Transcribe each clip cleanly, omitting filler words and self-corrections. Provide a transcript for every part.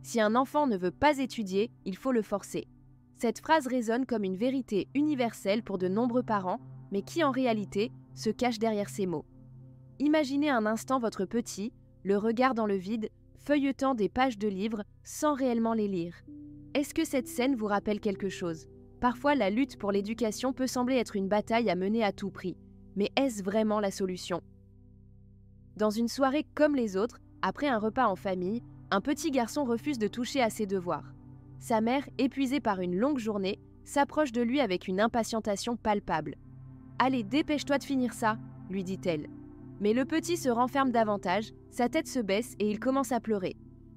Si un enfant ne veut pas étudier, il faut le forcer. Cette phrase résonne comme une vérité universelle pour de nombreux parents, mais qui en réalité se cache derrière ces mots. Imaginez un instant votre petit, le regard dans le vide, feuilletant des pages de livres sans réellement les lire. Est-ce que cette scène vous rappelle quelque chose ? Parfois, la lutte pour l'éducation peut sembler être une bataille à mener à tout prix. Mais est-ce vraiment la solution ? Dans une soirée comme les autres, après un repas en famille, un petit garçon refuse de toucher à ses devoirs. Sa mère, épuisée par une longue journée, s'approche de lui avec une impatientation palpable. « Allez, dépêche-toi de finir ça !» lui dit-elle. Mais le petit se renferme davantage, sa tête se baisse et il commence à pleurer.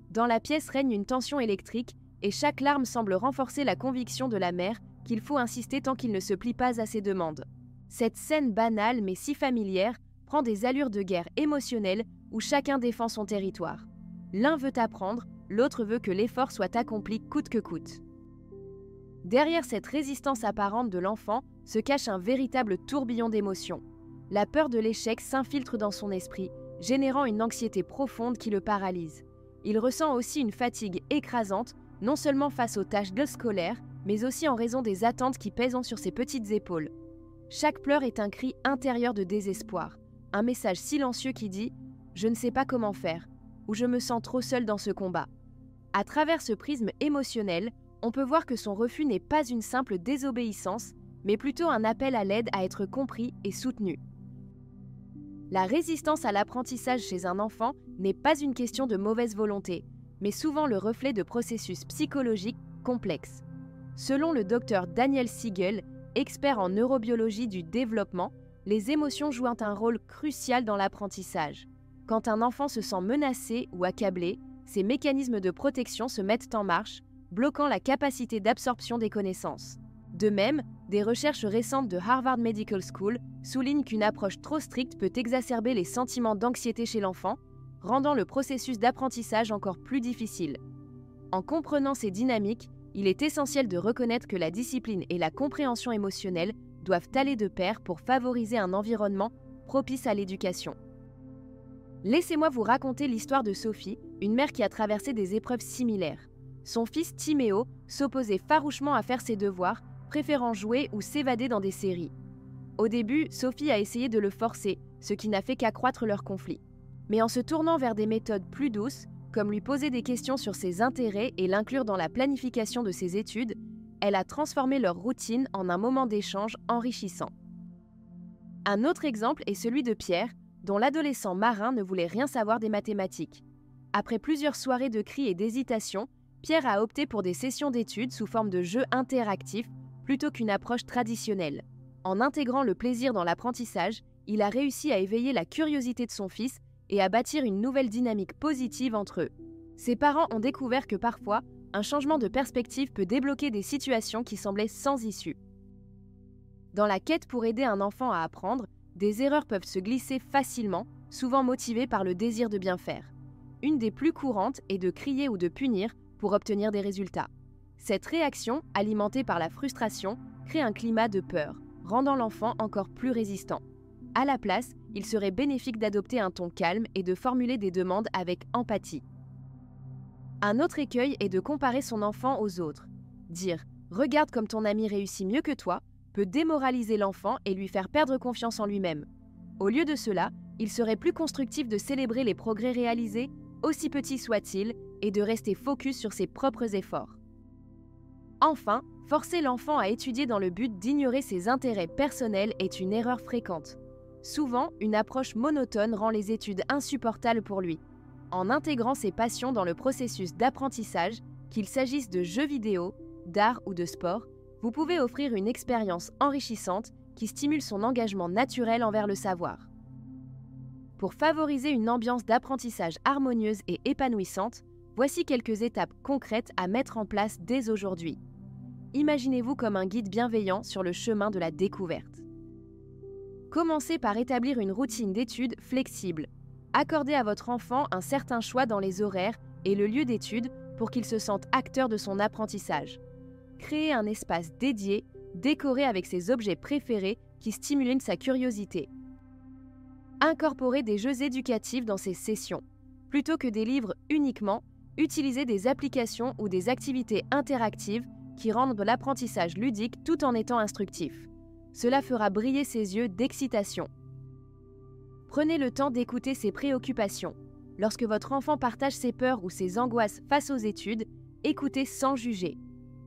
Dans la pièce règne une tension électrique et chaque larme semble renforcer la conviction de la mère qu'il faut insister tant qu'il ne se plie pas à ses demandes. Cette scène banale mais si familière prend des allures de guerre émotionnelle où chacun défend son territoire. L'un veut apprendre, l'autre veut que l'effort soit accompli coûte que coûte. Derrière cette résistance apparente de l'enfant se cache un véritable tourbillon d'émotions. La peur de l'échec s'infiltre dans son esprit, générant une anxiété profonde qui le paralyse. Il ressent aussi une fatigue écrasante, non seulement face aux tâches scolaires, mais aussi en raison des attentes qui pèsent sur ses petites épaules. Chaque pleur est un cri intérieur de désespoir, un message silencieux qui dit « Je ne sais pas comment faire » ou « Je me sens trop seul dans ce combat ». À travers ce prisme émotionnel, on peut voir que son refus n'est pas une simple désobéissance, mais plutôt un appel à l'aide à être compris et soutenu. La résistance à l'apprentissage chez un enfant n'est pas une question de mauvaise volonté, mais souvent le reflet de processus psychologiques complexes. Selon le docteur Daniel Siegel, expert en neurobiologie du développement, les émotions jouent un rôle crucial dans l'apprentissage. Quand un enfant se sent menacé ou accablé, ses mécanismes de protection se mettent en marche, bloquant la capacité d'absorption des connaissances. De même, des recherches récentes de Harvard Medical School soulignent qu'une approche trop stricte peut exacerber les sentiments d'anxiété chez l'enfant, rendant le processus d'apprentissage encore plus difficile. En comprenant ces dynamiques, il est essentiel de reconnaître que la discipline et la compréhension émotionnelle doivent aller de pair pour favoriser un environnement propice à l'éducation. Laissez-moi vous raconter l'histoire de Sophie, une mère qui a traversé des épreuves similaires. Son fils Timéo s'opposait farouchement à faire ses devoirs, préférant jouer ou s'évader dans des séries. Au début, Sophie a essayé de le forcer, ce qui n'a fait qu'accroître leur conflit. Mais en se tournant vers des méthodes plus douces, comme lui poser des questions sur ses intérêts et l'inclure dans la planification de ses études, elle a transformé leur routine en un moment d'échange enrichissant. Un autre exemple est celui de Pierre, dont l'adolescent marin ne voulait rien savoir des mathématiques. Après plusieurs soirées de cris et d'hésitation, Pierre a opté pour des sessions d'études sous forme de jeux interactifs plutôt qu'une approche traditionnelle. En intégrant le plaisir dans l'apprentissage, il a réussi à éveiller la curiosité de son fils et à bâtir une nouvelle dynamique positive entre eux. Ses parents ont découvert que parfois, un changement de perspective peut débloquer des situations qui semblaient sans issue. Dans la quête pour aider un enfant à apprendre, des erreurs peuvent se glisser facilement, souvent motivées par le désir de bien faire. Une des plus courantes est de crier ou de punir pour obtenir des résultats. Cette réaction, alimentée par la frustration, crée un climat de peur, rendant l'enfant encore plus résistant. À la place, il serait bénéfique d'adopter un ton calme et de formuler des demandes avec empathie. Un autre écueil est de comparer son enfant aux autres. Dire « Regarde comme ton ami réussit mieux que toi » peut démoraliser l'enfant et lui faire perdre confiance en lui-même. Au lieu de cela, il serait plus constructif de célébrer les progrès réalisés, aussi petits soient-ils, et de rester focus sur ses propres efforts. Enfin, forcer l'enfant à étudier dans le but d'ignorer ses intérêts personnels est une erreur fréquente. Souvent, une approche monotone rend les études insupportables pour lui. En intégrant ses passions dans le processus d'apprentissage, qu'il s'agisse de jeux vidéo, d'art ou de sport, vous pouvez offrir une expérience enrichissante qui stimule son engagement naturel envers le savoir. Pour favoriser une ambiance d'apprentissage harmonieuse et épanouissante, voici quelques étapes concrètes à mettre en place dès aujourd'hui. Imaginez-vous comme un guide bienveillant sur le chemin de la découverte. Commencez par établir une routine d'études flexible. Accordez à votre enfant un certain choix dans les horaires et le lieu d'études pour qu'il se sente acteur de son apprentissage. Créez un espace dédié, décoré avec ses objets préférés qui stimulent sa curiosité. Incorporez des jeux éducatifs dans ces sessions. Plutôt que des livres uniquement, Utilisez des applications ou des activités interactives qui rendent l'apprentissage ludique tout en étant instructif. Cela fera briller ses yeux d'excitation. Prenez le temps d'écouter ses préoccupations. Lorsque votre enfant partage ses peurs ou ses angoisses face aux études, écoutez sans juger.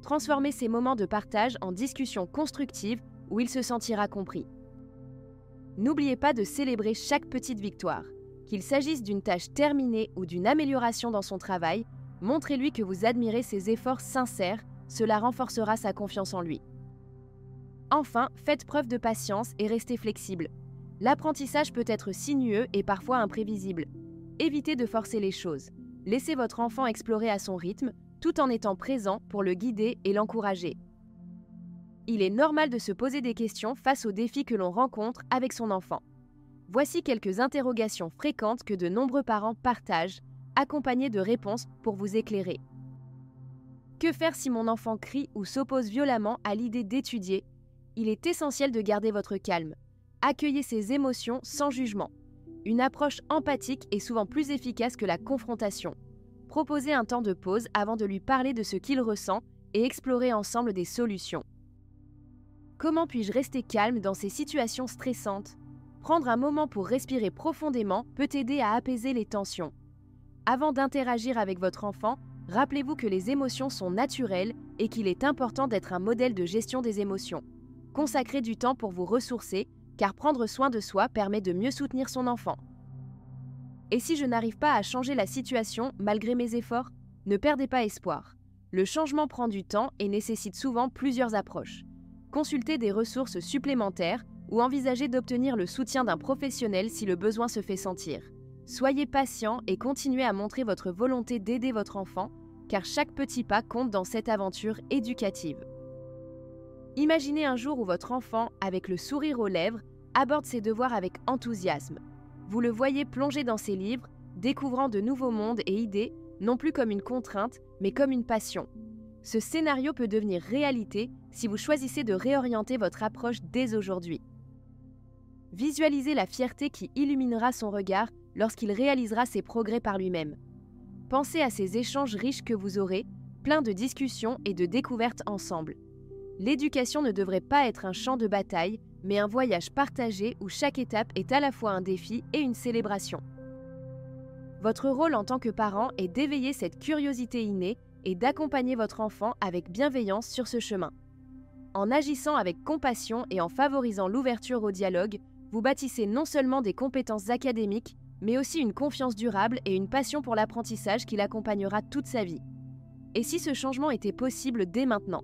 Transformez ces moments de partage en discussions constructives où il se sentira compris. N'oubliez pas de célébrer chaque petite victoire. Qu'il s'agisse d'une tâche terminée ou d'une amélioration dans son travail, montrez-lui que vous admirez ses efforts sincères, cela renforcera sa confiance en lui. Enfin, faites preuve de patience et restez flexible. L'apprentissage peut être sinueux et parfois imprévisible. Évitez de forcer les choses. Laissez votre enfant explorer à son rythme, tout en étant présent pour le guider et l'encourager. Il est normal de se poser des questions face aux défis que l'on rencontre avec son enfant. Voici quelques interrogations fréquentes que de nombreux parents partagent, accompagnées de réponses pour vous éclairer. Que faire si mon enfant crie ou s'oppose violemment à l'idée d'étudier? Il est essentiel de garder votre calme. Accueillez ses émotions sans jugement. Une approche empathique est souvent plus efficace que la confrontation. Proposez un temps de pause avant de lui parler de ce qu'il ressent et explorez ensemble des solutions. Comment puis-je rester calme dans ces situations stressantes? Prendre un moment pour respirer profondément peut aider à apaiser les tensions. Avant d'interagir avec votre enfant, rappelez-vous que les émotions sont naturelles et qu'il est important d'être un modèle de gestion des émotions. Consacrez du temps pour vous ressourcer, car prendre soin de soi permet de mieux soutenir son enfant. Et si je n'arrive pas à changer la situation malgré mes efforts? Ne perdez pas espoir. Le changement prend du temps et nécessite souvent plusieurs approches. Consultez des ressources supplémentaires ou envisagez d'obtenir le soutien d'un professionnel si le besoin se fait sentir. Soyez patient et continuez à montrer votre volonté d'aider votre enfant, car chaque petit pas compte dans cette aventure éducative. Imaginez un jour où votre enfant, avec le sourire aux lèvres, aborde ses devoirs avec enthousiasme. Vous le voyez plonger dans ses livres, découvrant de nouveaux mondes et idées, non plus comme une contrainte, mais comme une passion. Ce scénario peut devenir réalité si vous choisissez de réorienter votre approche dès aujourd'hui. Visualisez la fierté qui illuminera son regard lorsqu'il réalisera ses progrès par lui-même. Pensez à ces échanges riches que vous aurez, pleins de discussions et de découvertes ensemble. L'éducation ne devrait pas être un champ de bataille, mais un voyage partagé où chaque étape est à la fois un défi et une célébration. Votre rôle en tant que parent est d'éveiller cette curiosité innée et d'accompagner votre enfant avec bienveillance sur ce chemin. En agissant avec compassion et en favorisant l'ouverture au dialogue, vous bâtissez non seulement des compétences académiques, mais aussi une confiance durable et une passion pour l'apprentissage qui l'accompagnera toute sa vie. Et si ce changement était possible dès maintenant?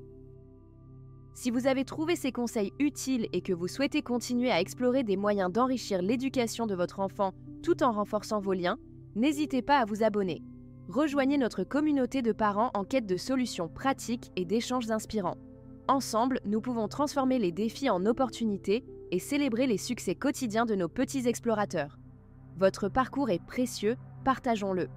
Si vous avez trouvé ces conseils utiles et que vous souhaitez continuer à explorer des moyens d'enrichir l'éducation de votre enfant tout en renforçant vos liens, n'hésitez pas à vous abonner. Rejoignez notre communauté de parents en quête de solutions pratiques et d'échanges inspirants. Ensemble, nous pouvons transformer les défis en opportunités et célébrer les succès quotidiens de nos petits explorateurs. Votre parcours est précieux, partageons-le.